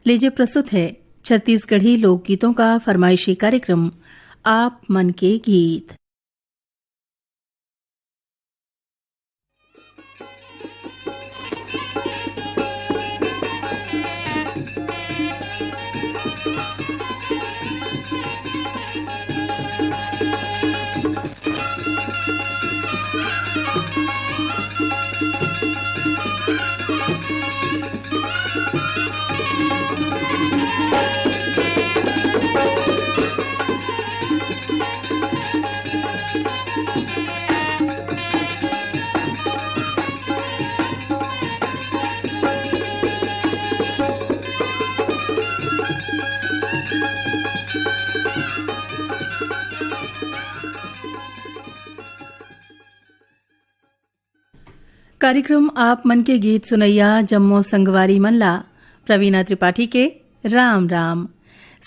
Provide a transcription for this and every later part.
लीजिए प्रस्तुत है छत्तीसगढ़ी लोकगीतों का फरमाइशी कार्यक्रम आप मन के गीत। कार्यक्रम आप मन के गीत सुनैया जम्मो संगवारी मनला प्रवीणा त्रिपाठी के राम राम।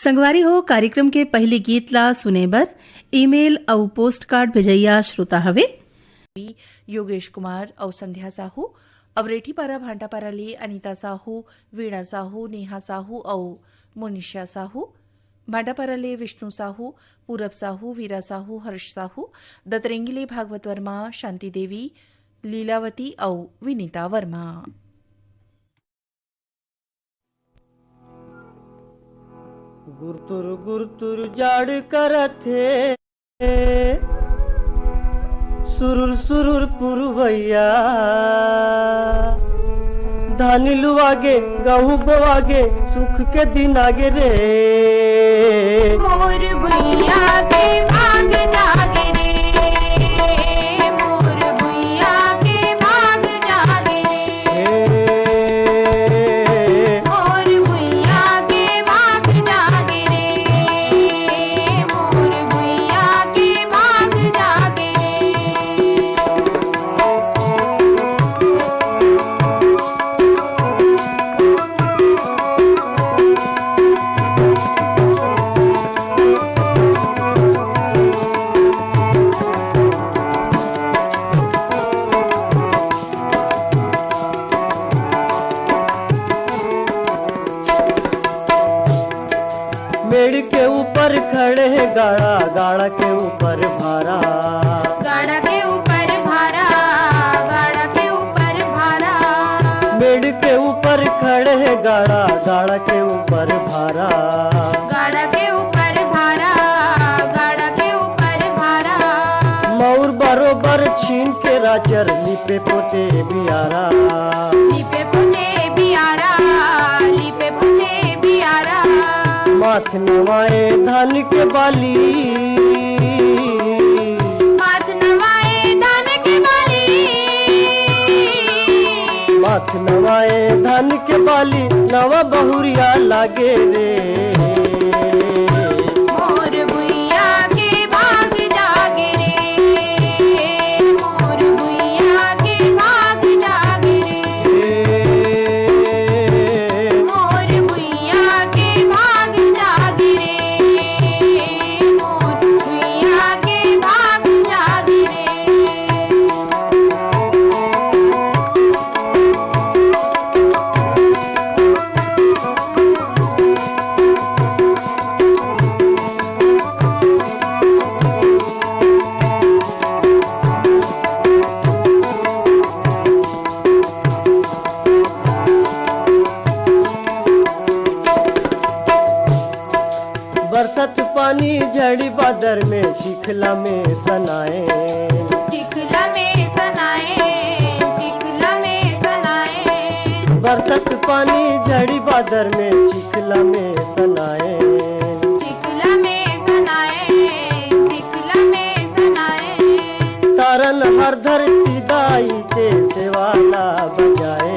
संगवारी हो कार्यक्रम के पहले गीत ला सुने बर ईमेल और पोस्ट कार्ड भेजैया श्रोता हवे योगेश कुमार और संध्या साहू अवरेठी पारा भांटापारा ले अनीता साहू वीणा साहू नेहा साहू और मोनिशा साहू भांटापारा ले विष्णु साहू पूरब साहू वीरा साहू हर्ष साहू दतरेंगी ले भागवत वर्मा शांति देवी लीलावती और विनीता वर्मा। गुरतुर गुरतुर जाड़ करथे सुरुर सुरुर पुरवैया धान लुवागे गहूँ बोवागे सुख के दिन आगे रे मोर भैया के भाग जागे रे मोर भैया के भाग जागे रे मोर भैया के भाग जागे रे मोर भैया के भाग जागे मेड़ के ऊपर खड़े हैं गाड़ा गाड़ा के ऊपर भारा गाड़ा के ऊपर भारा गाड़ा के ऊपर भारा मेड़ के ऊपर खड़े हैं गाड़ा गाड़ा के ऊपर भारा गाड़ा के ऊपर भारा गाड़ा के ऊपर भारा मौर बरोबर छीन के राजर लिपे पोते बियारा लिपे पुते बियारा लिपे पुते बियारा माथ नवाए धान के बाली माथ नवाए धान के बाली माथ नवाए धान के बाली नवा बहुरिया लागे रे मोर भैया के भाग जागे रे मोर भैया के भाग जागे रे मोर भैया के भाग जागे रे मोर भैया के भाग जागे रे बरसत पानी झड़ी बादर में चिखला में सनाए चिखला में सनाए चिखला में सनाए बरसत पानी झड़ी बादर में चिखला में सनाए चिखला में सनाए चिखला में सनाए तारन हर धरती दाई के सेवाला बजाए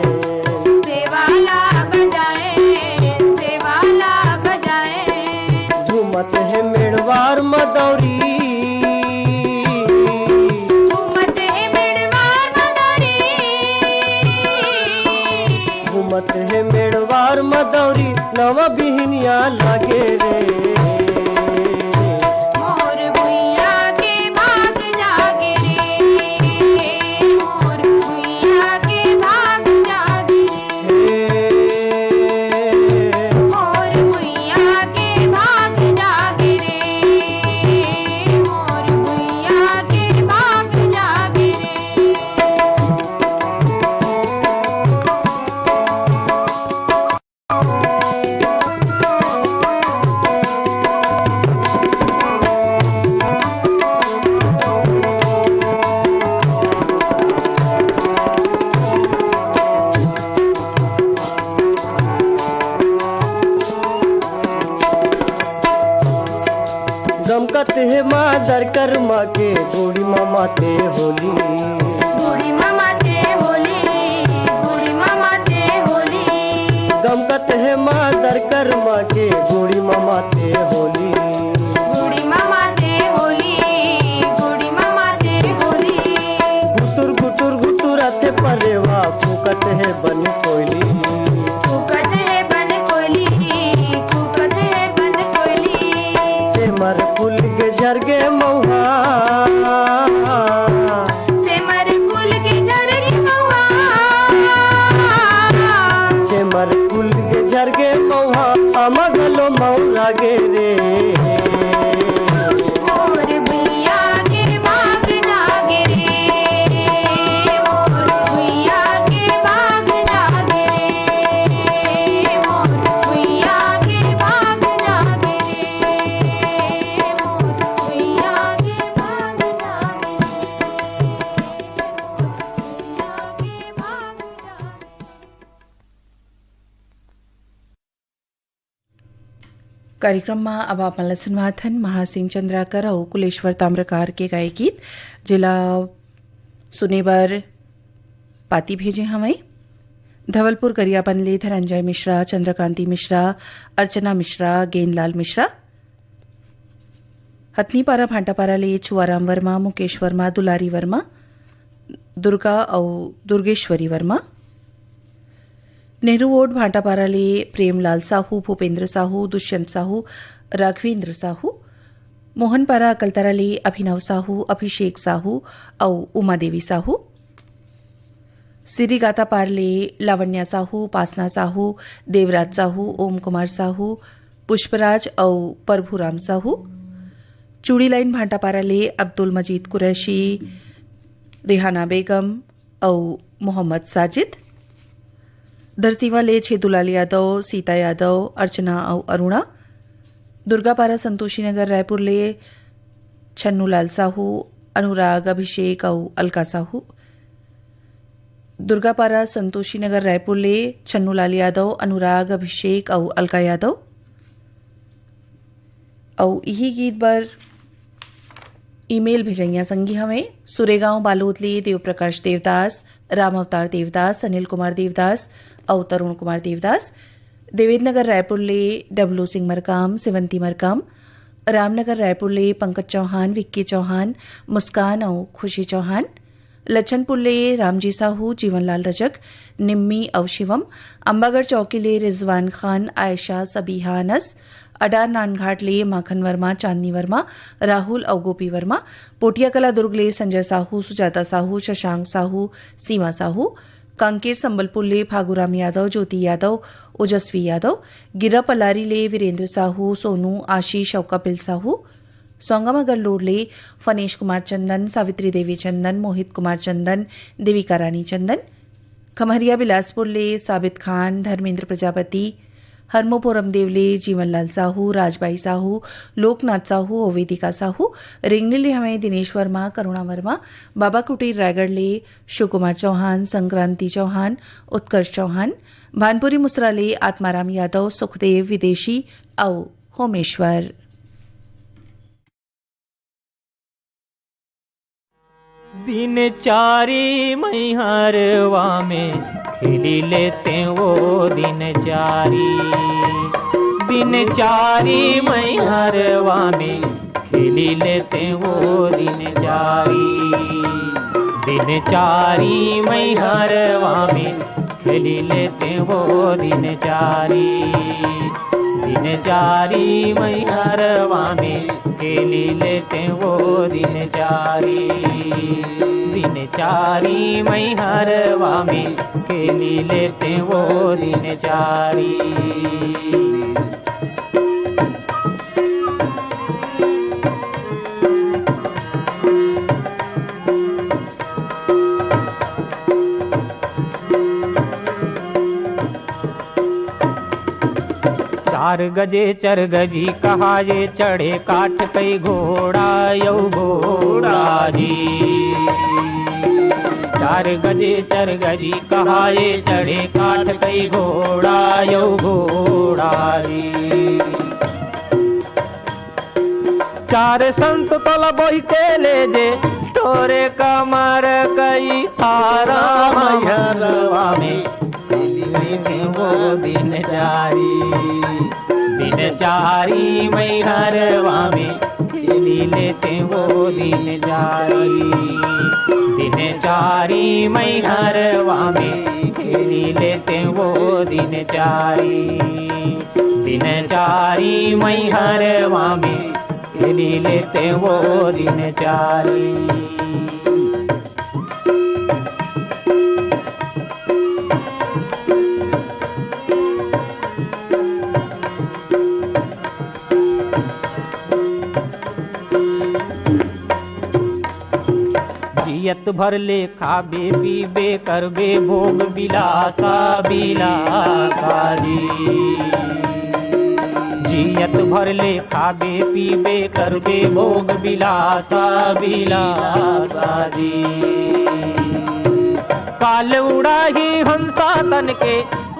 सेवाला बजाए सेवाला बजाए झूमत है मेड़वार मदौरी झूमत है मेड़वार मदौरी झूमत है मेड़वार मदौरी नवा बिहनिया लागे रे मोर भैया के भाग जागे रे मोर भैया के भाग जागे रे है मादर कर्मा के बूढ़ी मामा ते होली। बूढ़ी मामा ते होली, बूढ़ी मामा ते होली। गमकत है मादर कर्मा के बूढ़ी मामा ते होली। बूढ़ी मामा ते होली, बूढ़ी मामा ते होली। गुटुर गुटुर गुटुराते परेवा फूकत है बन कोयली। फूकत है बन कोयली, फूकत है बन कोयली। सेमर फूल के झरगे महुआ, सेमर फूल के झरगे महुआ। सेमर फूल के झरगे महुआ अमगलो मौला गे रे। मोर भुइया के बाग जागे रे, मोर भुइया के बाग जागे रे, मोर भुइया के बाग जागे रे, मोर भुइया के बाग जागे रे, मोर भुइया के बाग जागे। कार्यक्रममा अब आपलाई सुनवाथन महासिंह चंद्राकर और कुलेश्वर ताम्रकार के गाए गीत जिला सुनेबर पाती भेजे हमें धवलपुर गरियाबंदले धनंजय मिश्रा, चंद्रकांति मिश्रा, अर्चना मिश्रा, गेंदलाल मिश्रा, हथनीपारा भांटापाराले चुआराम वर्मा, मुकेश वर्मा, दुलारी वर्मा, दुर्गा और दुर्गेश्वरी वर्मा, नेहरू वोड भांटापाराले प्रेमलाल साहू, भूपेंद्र साहू, दुष्यंत साहू, राघवेंद्र साहू, मोहनपारा अकलतराले अभिनव साहू, अभिषेक साहू और उमा देवी साहू, सिरीगाता पारले लावण्या साहू, पासना साहू, देवराज साहू, ओम कुमार साहू, पुष्पराज और प्रभुराम साहू, चूड़ी लाइन भांटापाराले अब्दुल मजीद कुरैशी, रेहाना बेगम और मोहम्मद साजिद, धरतीवाले छेदुलाल यादव, सीता यादव, अर्चना और अरुणा, दुर्गापारा संतोषी नगर रायपुर ले छन्नूलाल साहू, अनुराग, अभिषेक और अलका साहू, दुर्गापारा संतोषी नगर रायपुर ले छन्नूलाल यादव, अनुराग, अभिषेक और अलका यादव। और यही गीत पर ईमेल भेजैया संगी हमें सुरेगांव बालोदली देवप्रकाश देवदास, राम अवतार देवदास, अनिल कुमार देवदास और तरुण कुमार देवदास, देवेंद्रनगर रायपुर ले डब्लू सिंह मरकाम, सिवंती मरकाम, रामनगर रायपुर ले पंकज चौहान, विक्की चौहान, मुस्कान और खुशी चौहान, लच्छनपुर ले रामजी साहू, जीवनलाल रजक, निम्मी और शिवम, अंबागढ़ चौकी ले रिजवान खान, आयशा, सबीहा अनस, अडार नानघाट ले माखन वर्मा, चांदनी वर्मा, राहुल और गोपी वर्मा, पोटिया कला दुर्ग ले संजय साहू, सुजाता साहू, शशांक साहू, सीमा साहू, कांकेर संबलपुर ले फागुराम यादव, ज्योति यादव, ओजस्वी यादव, गिरा पलारी ले वीरेंद्र साहू, सोनू, आशीष और कपिल साहू, सौंगामगर लोड ले फनेश कुमार चंदन, सावित्री देवी चंदन, मोहित कुमार चंदन, देविका रानी चंदन, खमहरिया बिलासपुर ले साबित खान, धर्मेंद्र प्रजापति, हरमोपुरम देवले जीवनलाल साहू, राजबाई साहू, लोकनाथ साहू और वेदिका साहू, रिंगनी ले हमें दिनेश वर्मा, करुणा वर्मा, बाबा कुटीर रायगढ़ ले शिव कुमार चौहान, संक्रांति चौहान, उत्कर्ष चौहान, भानपुरी मुसरा ले आत्माराम यादव, सुखदेव विदेशी और होमेश्वर। दिन चारी मैहरवा में खिली लेते वो दिन चारी मैहरवा में खिली लेते वो दिन चारी मैहरवा में खिली लेते वो दिन चारी मैहरवा में खेली लेते वो दिन चारी मैहरवा में खेली लेते वो दिन चारी। चार गजे चर गजी कहा ये चढ़े काठ कई घोड़ा यौ घोड़ा जी। चार गजे चर गजी कहा ये चढ़े काठ कई घोड़ा यौ घोड़ा जी। चार संत तोल बोई के ले जे तोरे कमर कई हारा मैहरवा में वो दिन चारी मैहरवा में खेली लेते वो दिन चारी मैहरवा में खेली लेते वो दिन चारी मैहरवा में खेली लेते वो दिन चारी। जियत भर ले खाबे पीबे करबे भोग बिलासा जी। जियत भर ले खाबे पीबे करबे भोग बिलासा जी। काल उड़ाही हंसा तन के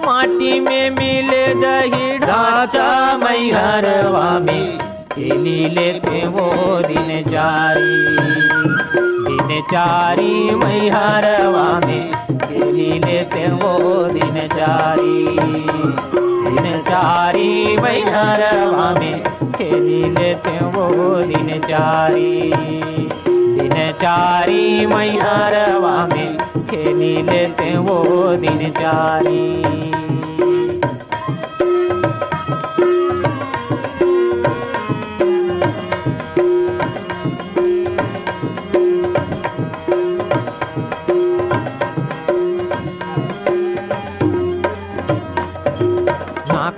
माटी में मिले दही ढांचा मैहरवा में खेली लेते वो दिन चारी मैहरवा में खेली लेते वो दिन चारी मैहरवा में खेली लेते वो दिन चारी मैहरवा में खेली लेते वो दिन चारी।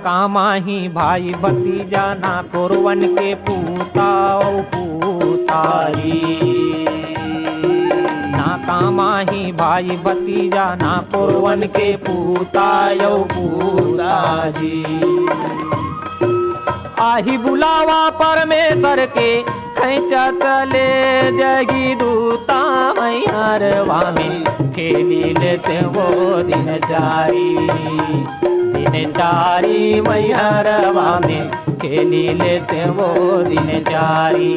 कामाही भाई भतीजा ना कोरवन के पूतारी। ना कामाही भाई भतीजा ना कोरवन के पूताजी। आही बुलावा परमेश्वर के खैचा तले जगी दूता मैहरवा में खेली लेते वो दिन चारी मैहरवा में खेली लेते वो दिन चारी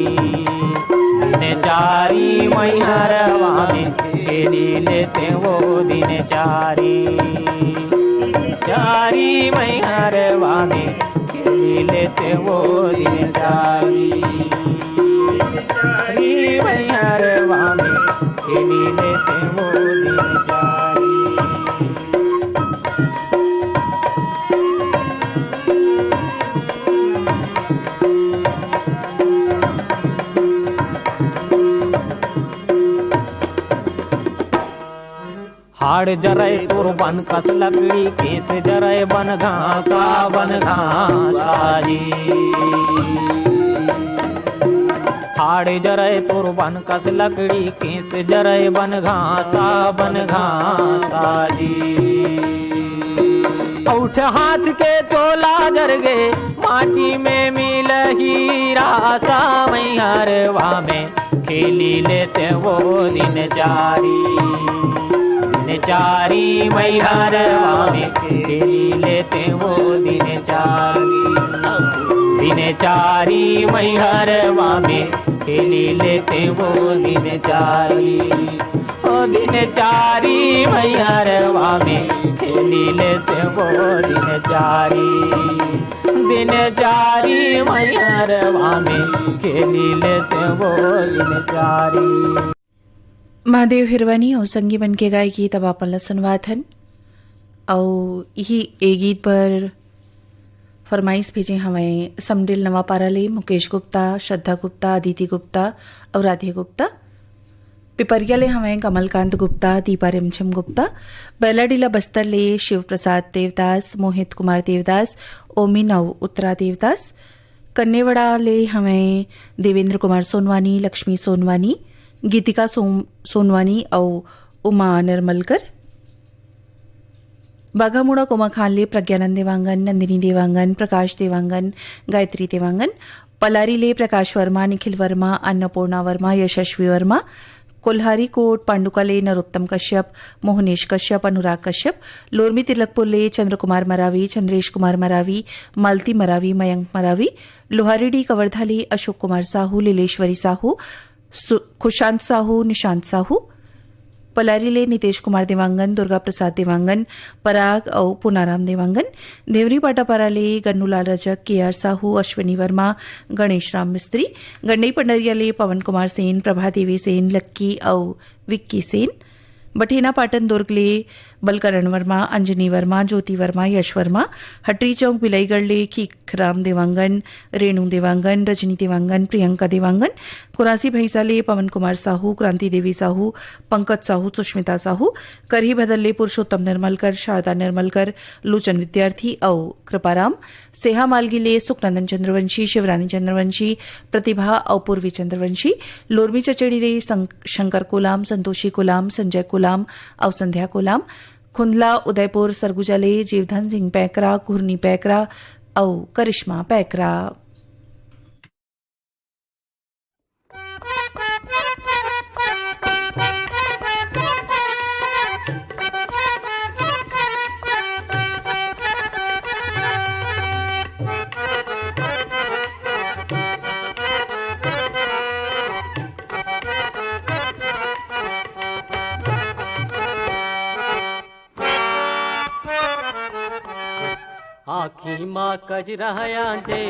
मैहरवा में खेली लेते वो दिन चारी मैहरवा में खेली लेते वो दिन चारी मैहरवा में खेली लेते वो दिन चारी। हाड़ जरय कुर्बन कस लकड़ी केस जरय बन घासा जी। हाड़ जरय कुर्बन कस लकड़ी केस जरय बन घासा जी। औठ हाथ के चोला जर गे माटी में मिल हीरा सा मैहरवा में खेली लेते वो दिन चारी मैहरवा में खेली लेते वो दिन चारी मैहरवा में खेली लेते वो दिन चारी मैहरवा में खेली लेते वो दिन चारी मैहरवा में खेली लेते वो दिन चारी। महादेव हिरवानी और संगी बन के गाय गीत अब आपन सुनवाथन और यही ए गीत पर फरमाइश भेजे हमें समडिल नवापारा ले मुकेश गुप्ता, श्रद्धा गुप्ता, अदिति गुप्ता और राधे गुप्ता। पिपरिया ले हमें कमलकांत गुप्ता, दीपा रिमझिम गुप्ता। बेलाडीला बस्तर ले शिव प्रसाद देवदास, मोहित कुमार देवदास, ओमी नव उत्तरा देवदास। कन्नेवड़ा ले हमें देवेंद्र कुमार सोनवानी, लक्ष्मी सोनवानी, गीतिका सोनवानी और उमा निर्मलकर। बाघामुड़ा कोमा खान ले प्रज्ञानंद देवांगन, नंदिनी देवांगन, प्रकाश देवांगन, गायत्री देवांगन। पलारी ले प्रकाश वर्मा, निखिल वर्मा, अन्नपूर्णा वर्मा, यशस्वी वर्मा। कोल्हारी कोट पांडुकाले नरोत्तम कश्यप मोहनेश कश्यप अनुराग कश्यप लोरमी तिलकपुरले चंद्रकुमार मरावी चंद्रेश कुमार मरावी मालती मरावी मयंक मरावी लोहारेडी कवर्धाले अशोक कुमार साहू लीलेश्वरी साहू खुशांत साहू निशांत साहू पलारीले नितेश कुमार देवांगन दुर्गा प्रसाद देवांगन पराग और पुनाराम देवांगन देवरी पाटापाराले गन्नूलाल रजक केआर साहू अश्विनी वर्मा गणेश राम मिस्त्री गंडई पंडरियाले पवन कुमार सेन प्रभादेवी सेन लक्की और विक्की सेन बठेना पाटन दुर्गले बलकरण वर्मा अंजनी वर्मा ज्योति वर्मा यश वर्मा हटरी चौक बिलाईगढ़ले खीखराम देवांगन रेणु देवांगन रजनी देवांगन प्रियंका देवांगन कुरासी भैंसाले पवन कुमार साहू क्रांति देवी साहू पंकज साहू सुष्मिता साहू करही बदलले पुरुषोत्तम निर्मलकर शारदा निर्मलकर लोचन विद्यार्थी औ कृपाराम सेहा मालगीले सुखनंदन चंद्रवंशी शिवरानी चंद्रवंशी प्रतिभा और पूर्वी चंद्रवंशी लोरमी चचेड़ीले शंकर कोलाम संतोषी कोलाम संजय कोलाम और संध्या कोलाम खुंदला उदयपुर सरगुजाले जीवधन सिंह पैकरा घुरनी पैकरा और करिश्मा पैकरा। आखी माँ कजरा आंजे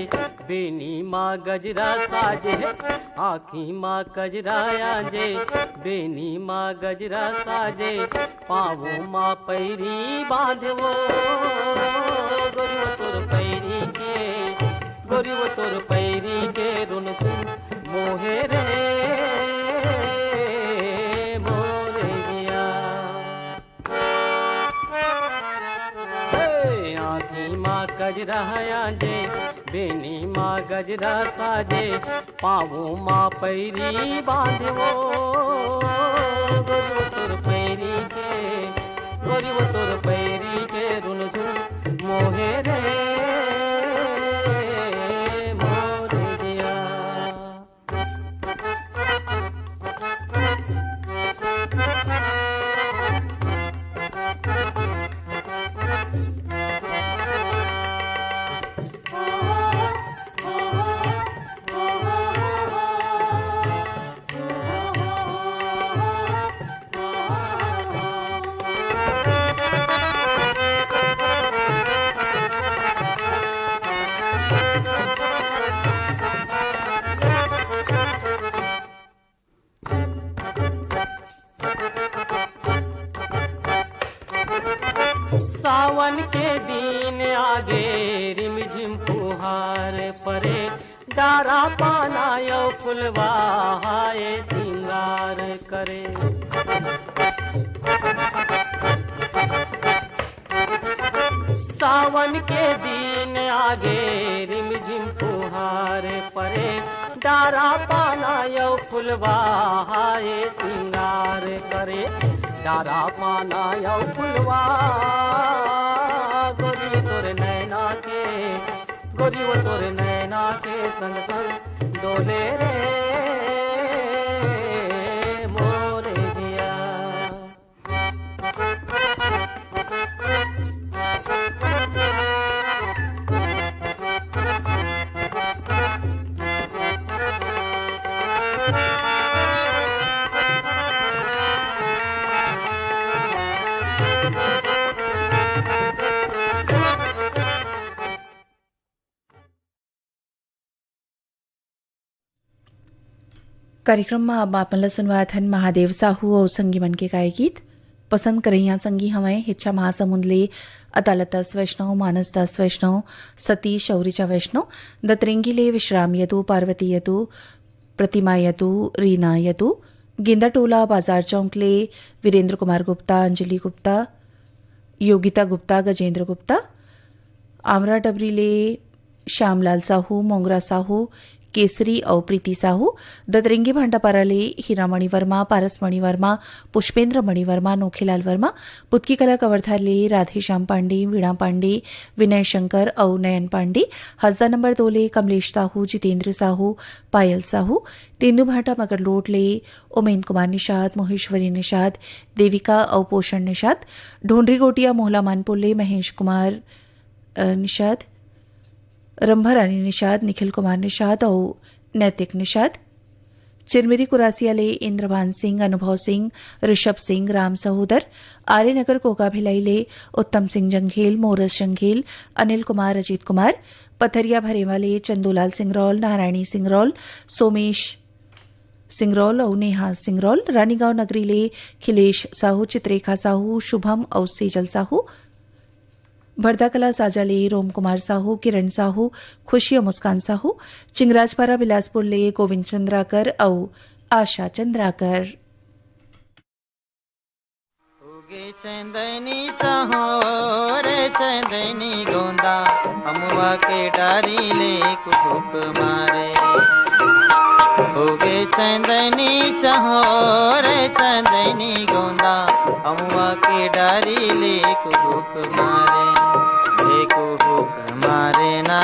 बेनी माँ गजरा साजे आखी माँ कजरा आंजे बेनी माँ गजरा साजे पावो माँ पैरी बांधवो गोरी वो तोर पैरी के रुन सुन मोहे रे मोरे दिया आखी माँ गजरा आंजे बेनी माँ गजरा साजे पावो माँ पैरी बांधवो गोरी वो तोर पैरी के रुन सुन मोहे रे मोरे दिया सावन के दिन आगे रिमझिम फुहार परे डारा पानायो फुलवा हाय सिंगार करे सावन के दिन आगे रिमझिम फुहार परे डारा पानायो फुलवा हाय सिंगार करे डारा पानायो फुलवा गोरी तोरे नैना के गोरी वो तोरे नैना के संग संग डोले रे मोरे जिया कार्यक्रमમાં अब आपनला सुनवाथन महादेव साहू और संगी मन के गाय गीत पसंद करैया संगी हमें हिच्छा महासमुंदले अदालतस वैष्णव मानसदास वैष्णव सतीश और ऋचा वैष्णव दतरेंगीले विश्राम यदु पार्वती यदु प्रतिमा यदु रीना यदु गेंदाटोला बाजार चौंकले वीरेंद्र कुमार गुप्ता अंजलि गुप्ता योगिता गुप्ता गजेंद्र गुप्ता आमरा डबरीले श्यामलाल साहू मोंगरा साहू केसरी और प्रीति साहू ददरिंगी भांडापारा ले हीरामणि वर्मा पारसमणि वर्मा पुष्पेंद्र मणि वर्मा नोखेलाल वर्मा पुतकी कला कवर्धा ले राधेश्याम पांडे वीणा पांडे विनय शंकर और नयन पांडे हसदा नंबर 2 ले कमलेश साहू जितेंद्र साहू पायल साहू तेंदुभाटा मगरलोड ले उमेन कुमार निषाद मोहेश्वरी निषाद देविका और पोषण निषाद ढोंडरी गोटिया मोहला मानपुर ले महेश कुमार निषाद रंभारानी निषाद निखिल कुमार निषाद और नैतिक निषाद चिरमिरी कुरासिया ले इंद्रभान सिंह अनुभव सिंह ऋषभ सिंह राम सहोदर आर्यनगर कोका भिलाई ले उत्तम सिंह जंघेल मोरस जंघेल अनिल कुमार अजीत कुमार पथरिया भरेवाले चंदूलाल सिंगरौल नारायणी सिंगरौल सोमेश सिंगरौल और नेहा सिंगरौल रानीगांव नगरी ले खिलेश साहू चित्रेखा साहू शुभम और सेजल साहू भरदाकला साजा ले रोम कुमार साहू किरण साहू खुशी और मुस्कान साहू चिंगराजपारा बिलासपुर ले गोविंद चंद्राकर और आशा चंद्राकर उगे चंदनी चाहो रे चंदनी गोंदा अमुआ के डारी ले कुहुक मारे उगे चंदनी चाहो रे चंदनी गोंदा अमुआ के डारी ले कुहुक मारे कुहुक मारे ना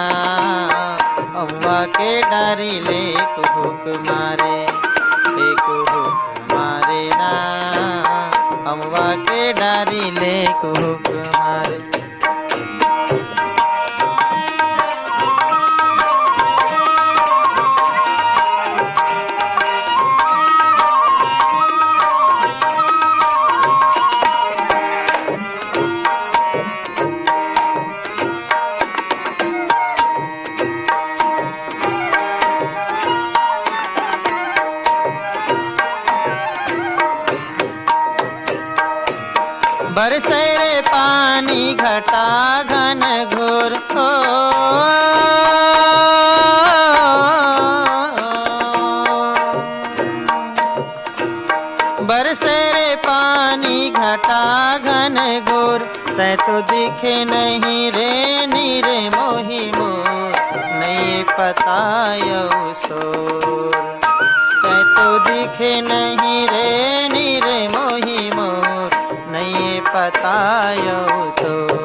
अमुआ के डारी ले कुहुक मारे कुहुक मारे ना अमुआ के डारी ले कुहुक मारे बरसे रे पानी घटा घन घोर हो बरसे रे पानी घटा घन घोर सै तो दिखे नहीं रे नीरे मोही मोर नहीं पता यौ सोर सै तो दिखे नहीं रे नीरे मोही मोर नहीं पता यौ सोर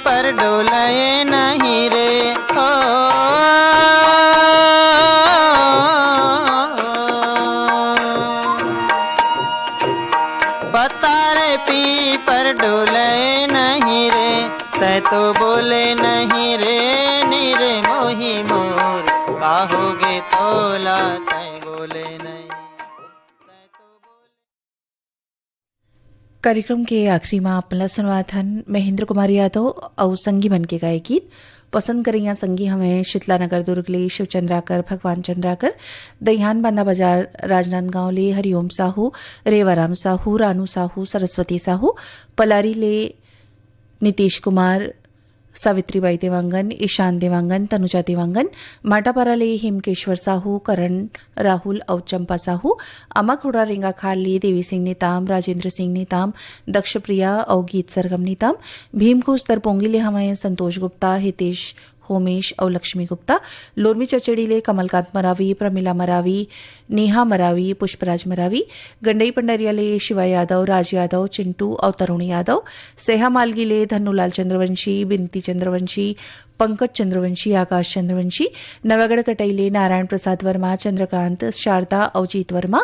पर डोलाए नहीं रे हो पतारे पी पर डोलाए नहीं रे सै तो बोले नहीं रे नीरे मोही मोर काहोगे तोला तै बोले नहीं। कार्यक्रम के आखिरी में आपला सुनवाथन महेंद्र कुमार यादव और संगी बन के गाए गीत पसंद करें संगी हमें शीतलानगर दुर्ग ले शिव चंद्राकर भगवान चंद्राकर दहियान बांदा बाजार राजनांदगांव ले हरिओम साहू रेवाराम साहू रानू साहू सरस्वती साहू पलारी ले नीतीश कुमार सावित्रीबाई देवांगन ईशान देवांगन तनुजा देवांगन माटापारा ले हिमकेश्वर साहू करण राहुल और चंपा साहू अमाखोड़ा रेंगा खाल ले देवी सिंह नेताम राजेंद्र सिंह नेताम दक्षप्रिया और गीत सरगम नेताम भीमखोज तरपोंगी ले हमारे संतोष गुप्ता हितेश होमेश और लक्ष्मी गुप्ता लोरमी चचेड़ी ले कमलकांत मरावी प्रमिला मरावी नेहा मरावी पुष्पराज मरावी गंडई पंडरिया ले शिवा यादव राज यादव चिंटू और तरुण यादव सेहा मालगी ले धन्नूलाल चंद्रवंशी बिनती चंद्रवंशी पंकज चंद्रवंशी आकाश चंद्रवंशी नवागढ़ कटैले नारायण प्रसाद वर्मा चंद्रकांत शारदा और जीत वर्मा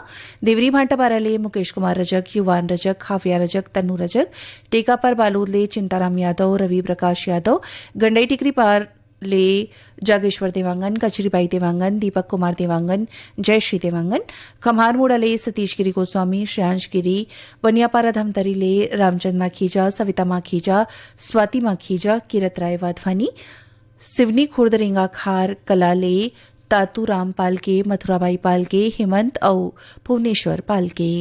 देवरी भांटापारा ले मुकेश कुमार रजक युवान रजक खाफिया रजक तन्नू रजक टेकापर बालोद ले चिंताराम यादव रवि प्रकाश यादव गंडई टिकरी पार ले जागेश्वर देवांगन कचरीबाई देवांगन दीपक कुमार देवांगन जयश्री देवांगन खम्हारमोड़ा ले सतीश गिरी गोस्वामी श्रेयांश गिरी बनियापारा धमतरी ले रामचंद माखीजा सविता माखीजा स्वाति माखीजा किरत राय वाधवानी सिवनी खुर्द रेंगा खार कला ले तातूराम पालके, मथुराबाई पालके, हेमंत और भुवनेश्वर पालके।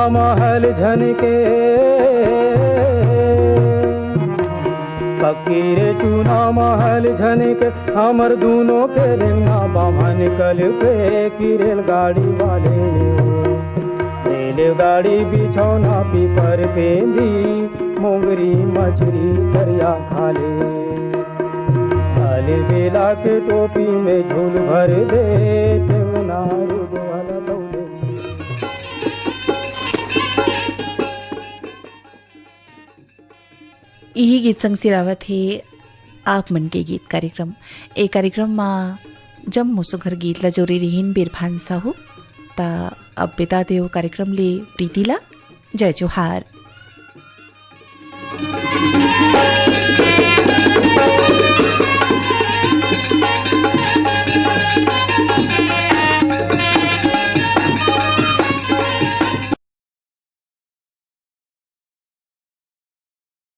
महल झनके फकीर चूना महल झनके हमर दूनों के रेंगना बामन कल पे की रेलगाड़ी वाले रेलगाड़ी बिछौना पीपर पेंदी मोगरी मछली दरिया खाले खाले बेला के टोपी में झूल भर दे टेंगना रुदवाला दौले। यही गीत संग सिरावत है आप मन के गीत कार्यक्रम। ए कार्यक्रम में जब मुसुघर गीत ला जोरी रहीन बिरभान साहू ता अब बिता देव कार्यक्रम ले प्रीतिला। जय जोहार।